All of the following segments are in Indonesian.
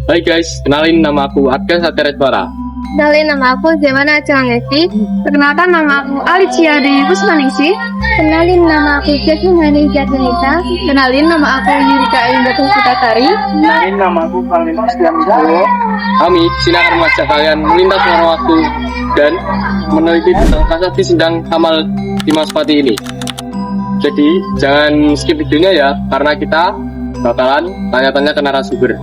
Hai guys, kenalin nama aku Arga Satyareswara. Kenalin nama aku Zemana Celangesi. Perkenalkan nama aku Alicia Dewi Puspaningsih. Kenalin nama aku Jasmine Hani Jatunita. Kenalin nama aku Yurika Indah Sukatari. Kenalin nama aku Valentino Setiamidowo. Kami di sini akan mengajak kalian melintas ruang waktu dan meneliti tentang prasasti Sendang Kamal Dimaspati ini. Jadi jangan skip videonya ya, karena kita bakalan tanya-tanya ke narasumber.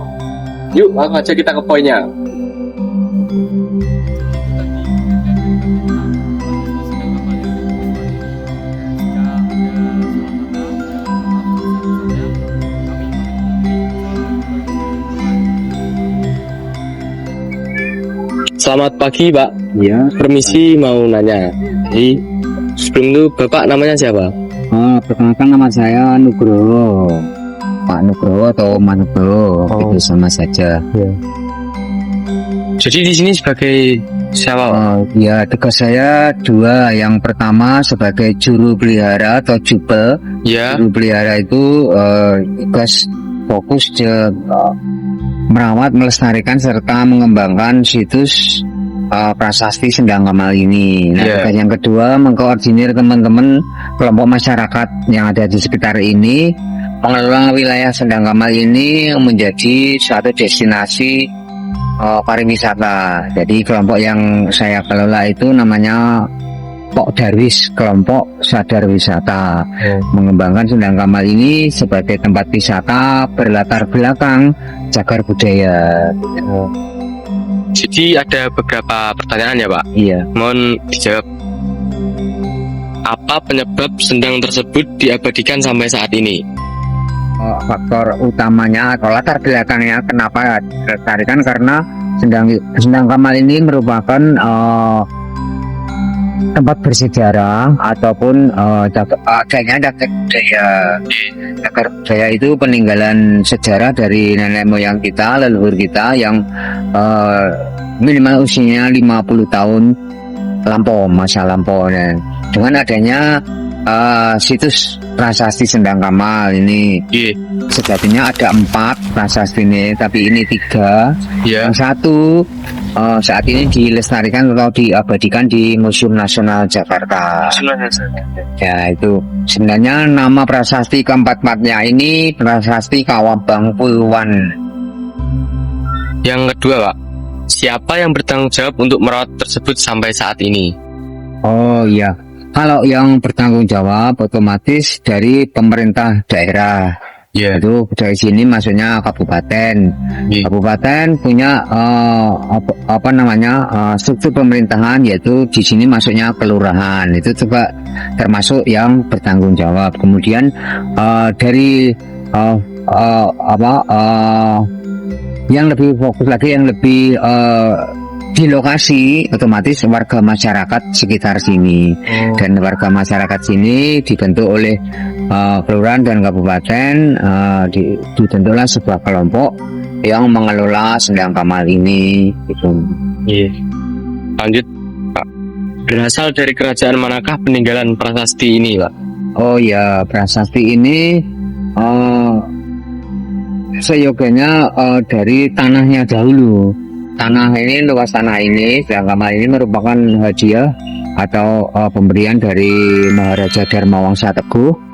Yuk langsung aja kita ke poinnya. Selamat pagi Pak. Iya. Permisi mau nanya. Jadi sebelum itu Bapak namanya siapa? Perkenalkan nama saya Nugroho. Pak Nugroho atau Mas Nugroho, itu sama saja. Jadi di sini sebagai siapa? Ya, tugas saya dua. Yang pertama sebagai juru pelihara atau jubel. Ya. Juru pelihara itu tugas fokus merawat, melestarikan serta mengembangkan situs prasasti Sendang Kamal ini. Nah, tugas yang kedua mengkoordinir teman-teman kelompok masyarakat yang ada di sekitar ini, mengelola wilayah Sendang Kamal ini menjadi suatu destinasi pariwisata. Jadi kelompok yang saya kelola itu namanya Pok Darwis, kelompok sadar wisata, mengembangkan Sendang Kamal ini sebagai tempat wisata berlatar belakang cagar budaya. Jadi ada beberapa pertanyaan ya Pak. Iya. Mohon dijawab. Apa penyebab Sendang tersebut diabadikan sampai saat ini? Faktor utamanya atau latar belakangnya kenapa dilestarikan karena Sendang Kamal ini merupakan tempat bersejarah ataupun cagar budaya. Cagar budaya itu peninggalan sejarah dari nenek moyang kita, leluhur kita yang minimal usianya 50 tahun masa lampau. Dengan adanya situs prasasti Sendang Kamal ini, sejatinya ada 4 prasasti ini, tapi ini 3. Yang satu saat ini dilestarikan atau diabadikan di Museum Nasional Jakarta. Ya, itu sebenarnya nama prasasti keempat-empatnya ini prasasti Kawabang Puluhan. Yang kedua Pak, siapa yang bertanggung jawab untuk merawat tersebut sampai saat ini? Oh iya, kalau yang bertanggung jawab otomatis dari pemerintah daerah. Itu dari sini maksudnya kabupaten. Kabupaten punya struktur pemerintahan, yaitu di sini maksudnya kelurahan. Itu juga termasuk yang bertanggung jawab. Kemudian dari yang lebih fokus lagi, yang lebih di lokasi, otomatis warga masyarakat sekitar sini. Dan warga masyarakat sini dibentuk oleh kelurahan dan kabupaten, dibentuklah sebuah kelompok yang mengelola Sendang Kamal ini gitu. Lanjut Pak, berasal dari kerajaan manakah peninggalan prasasti ini Pak? Oh ya, prasasti ini seyogianya dari tanahnya dahulu. Luas tanah ini, Sendang Kamal ini merupakan hadiah atau pemberian dari Maharaja Dharma Wangsa Teguh.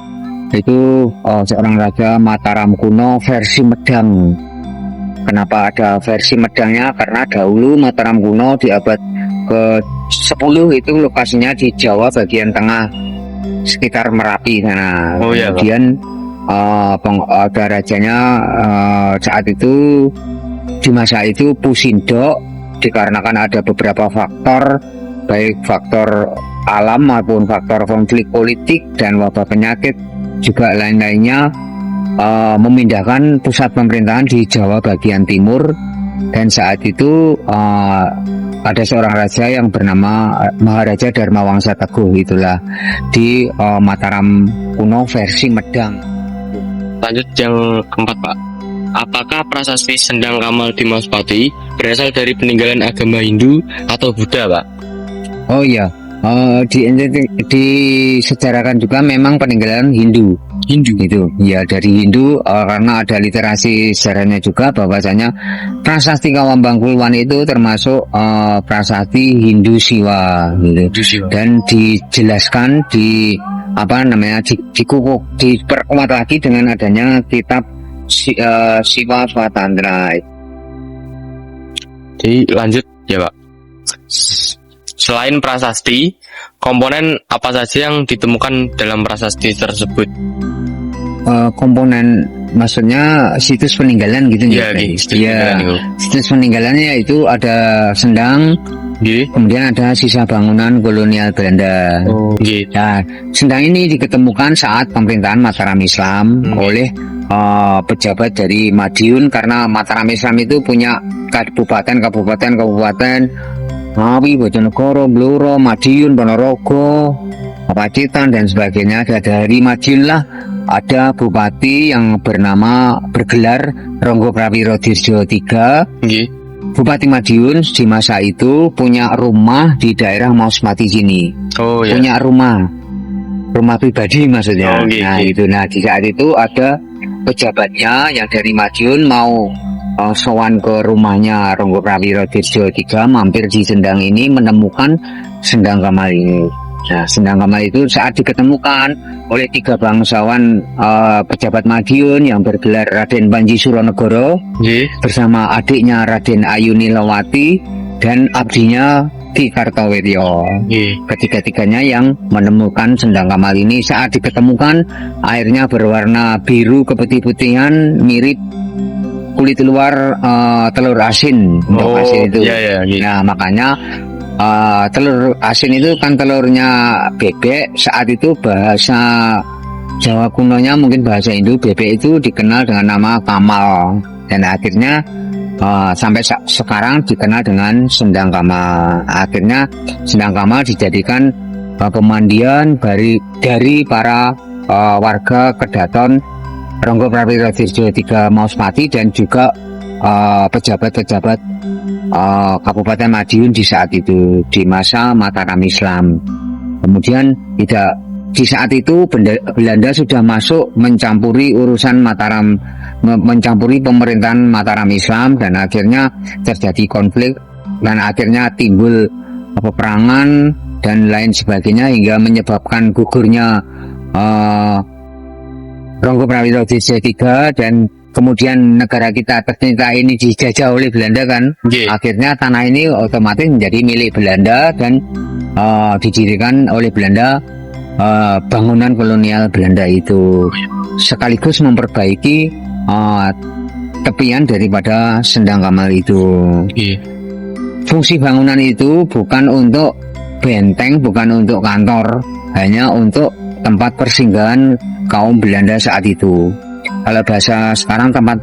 Itu seorang raja Mataram kuno versi Medang. Kenapa ada versi Medangnya? Karena dahulu Mataram kuno di abad ke-10 itu lokasinya di Jawa bagian tengah, sekitar Merapi sana. Kemudian ada rajanya saat itu, di masa itu Pusindok, dikarenakan ada beberapa faktor, baik faktor alam maupun faktor konflik politik dan wabah penyakit juga lain-lainnya, memindahkan pusat pemerintahan di Jawa bagian timur. Dan saat itu ada seorang raja yang bernama Maharaja Dharma Wangsa Teguh, itulah di Mataram kuno versi Medang. Lanjut yang keempat Pak, apakah prasasti Sendang Kamal Dimaspati berasal dari peninggalan agama Hindu atau Buddha Pak? Oh iya, disejarahkan juga memang peninggalan Hindu itu ya, dari Hindu, karena ada literasi sejarahnya juga bahwasanya prasasti Kawambang Kulwan itu termasuk prasasti Hindu Siwa gitu. Dan dijelaskan di diperkuat lagi dengan adanya kitab Siwa Swatantra. Jadi lanjut ya Pak. Selain prasasti, komponen apa saja yang ditemukan dalam prasasti tersebut? Komponen maksudnya situs peninggalan gitu ya? Situs peninggalannya itu ada sendang, kemudian ada sisa bangunan kolonial Belanda. Nah, sendang ini diketemukan saat pemerintahan Mataram Islam oleh pejabat dari Madiun, karena Mataram Islam itu punya kabupaten Ngawi, Bojonegoro, Blora, Madiun, Ponorogo, Pacitan dan sebagainya. Dari Madiun lah ada bupati yang bergelar Ronggo Prawiro Dirjo III. Bupati Madiun di masa itu punya rumah di daerah Mauspati sini. Punya rumah pribadi maksudnya. Nah di saat itu ada pejabatnya yang dari Madiun mau sowan ke rumahnya Ronggo Prawiro Dirjo III, mampir di sendang ini, menemukan sendang gamal ini. Nah, sendang gamal itu saat diketemukan oleh 3 bangsawan pejabat Madiun yang bergelar Raden Panji Suronegoro bersama adiknya Raden Ayunilawati dan abdinya Ki Kartowiryo. Ketiga-tiganya yang menemukan sendang gamal ini. Saat diketemukan, airnya berwarna biru keputih-putihan, mirip kulit luar telur asin. Asin itu. Nah, makanya telur asin itu kan telurnya bebek. Saat itu bahasa Jawa kunonya, mungkin bahasa Hindu, bebek itu dikenal dengan nama kamal, dan akhirnya sampai sekarang dikenal dengan sendang kamal. Akhirnya sendang kamal dijadikan pemandian dari para warga Kedaton Ronggo Prawiro Dirjo III Mauspati dan juga pejabat-pejabat Kabupaten Madiun di saat itu, di masa Mataram Islam. Kemudian di saat itu Belanda sudah masuk mencampuri urusan Mataram, mencampuri pemerintahan Mataram Islam, dan akhirnya terjadi konflik dan akhirnya timbul peperangan dan lain sebagainya hingga menyebabkan gugurnya Ronggo Prawiro Dirjo III, dan kemudian negara kita tercinta ini dijajah oleh Belanda kan. Akhirnya tanah ini otomatis menjadi milik Belanda dan didirikan oleh Belanda bangunan kolonial Belanda itu, sekaligus memperbaiki tepian daripada sendang gamal itu. Fungsi bangunan itu bukan untuk benteng, bukan untuk kantor, hanya untuk tempat persinggahan kaum Belanda saat itu. Kalau bahasa sekarang tempat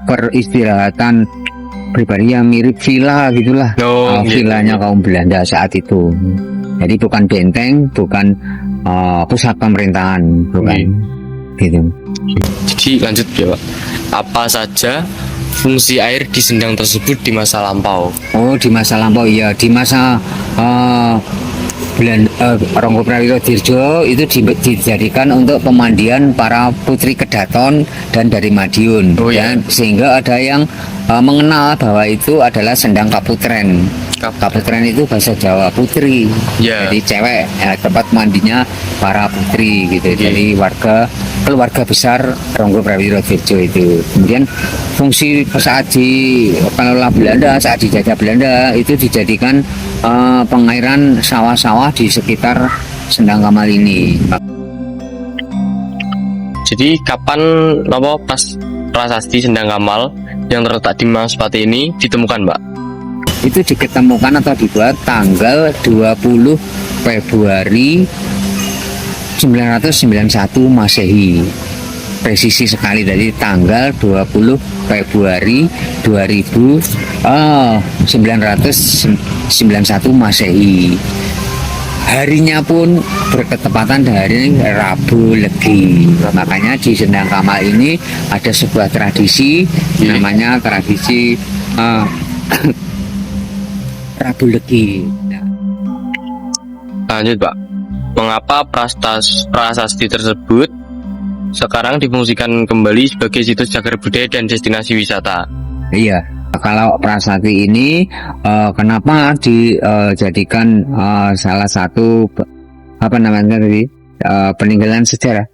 peristirahatan pribadi yang mirip villa gitulah. Villanya kaum Belanda saat itu. Jadi bukan benteng, bukan pusat pemerintahan, bukan gitu. Jadi lanjut ya Pak, apa saja fungsi air di sendang tersebut di masa lampau? Di masa lampau ya, di masa Ronggo Prawiro Dirjo itu dijadikan untuk pemandian para putri Kedaton dan dari Madiun, dan sehingga ada yang mengenal bahwa itu adalah sendang Kaputren. Kaputren itu bahasa Jawa putri, jadi cewek, tempat mandinya para putri gitu. Jadi keluarga besar Ronggo Prawiro Dirjo itu. Kemudian fungsi saat dikelola Belanda, saat dijajah Belanda itu dijadikan pengairan sawah-sawah di sekitar sendang gamal ini. Jadi kapan prasasti sendang gamal yang terletak di Mauspati ini ditemukan, Mbak? Itu diketemukan atau dibuat tanggal 20 Februari 991 Masehi. Presisi sekali, dari tanggal 20 Februari 991 Masehi. Harinya pun berketepatan dari Rabu Legi. Makanya di sendang gamal ini ada sebuah tradisi namanya tradisi Rabu Legi. Lanjut Pak, mengapa prasasti tersebut sekarang difungsikan kembali sebagai situs cagar budaya dan destinasi wisata? Iya, kalau prasasti ini kenapa dijadikan salah satu apa namanya tadi peninggalan sejarah?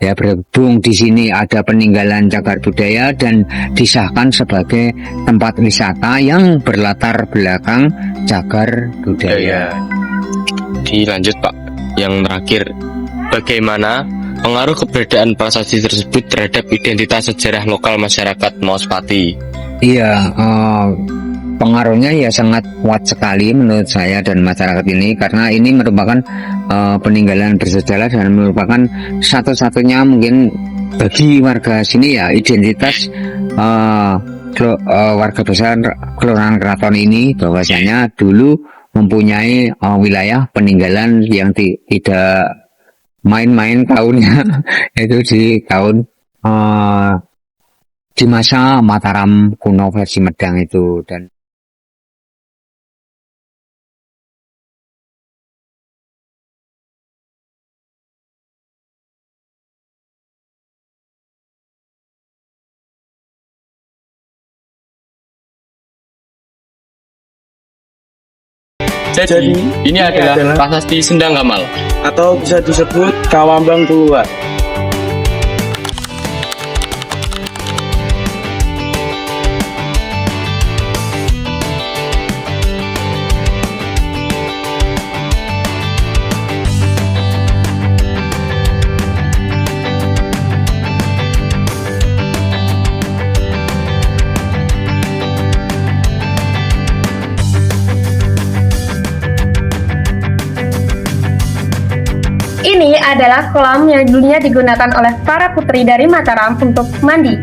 Ya berhubung di sini ada peninggalan cagar budaya dan disahkan sebagai tempat wisata yang berlatar belakang cagar budaya. Dilanjut Pak, yang terakhir, bagaimana pengaruh keberadaan prasasti tersebut terhadap identitas sejarah lokal masyarakat Mauspati? Iya, pengaruhnya ya sangat kuat sekali menurut saya dan masyarakat ini, karena ini merupakan peninggalan bersejarah dan merupakan satu-satunya mungkin bagi warga sini ya identitas warga besar Kelurahan Keraton ini, bahwasanya dulu mempunyai wilayah peninggalan yang tidak main-main tahunnya itu di tahun di masa Mataram kuno versi Medang itu. Dan Jadi ini adalah prasasti Sendang Kamal. atau bisa disebut Kawambang Tua. Ini adalah kolam yang dulunya digunakan oleh para putri dari Mataram untuk mandi.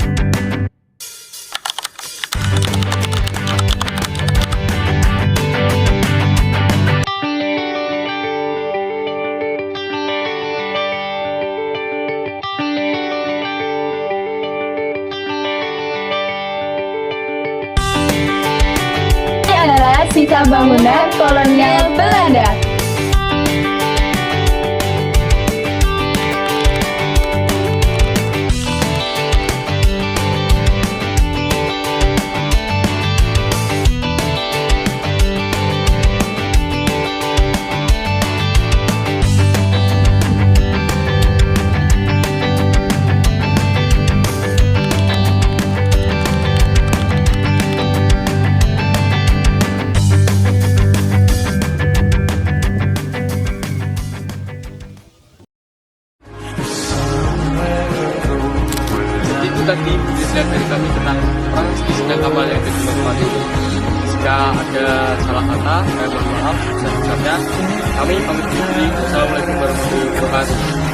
Ini adalah sisa bangunan kolonial Belanda. Itu tadi penjelasan dari kami tentang prasasti Sendang Kamal yang ada di Mauspati. Jika ada salah kata, saya mohon maaf sebesar-besarnya. Kami pamit diri. Assalamualaikum warahmatullahi wabarakatuh.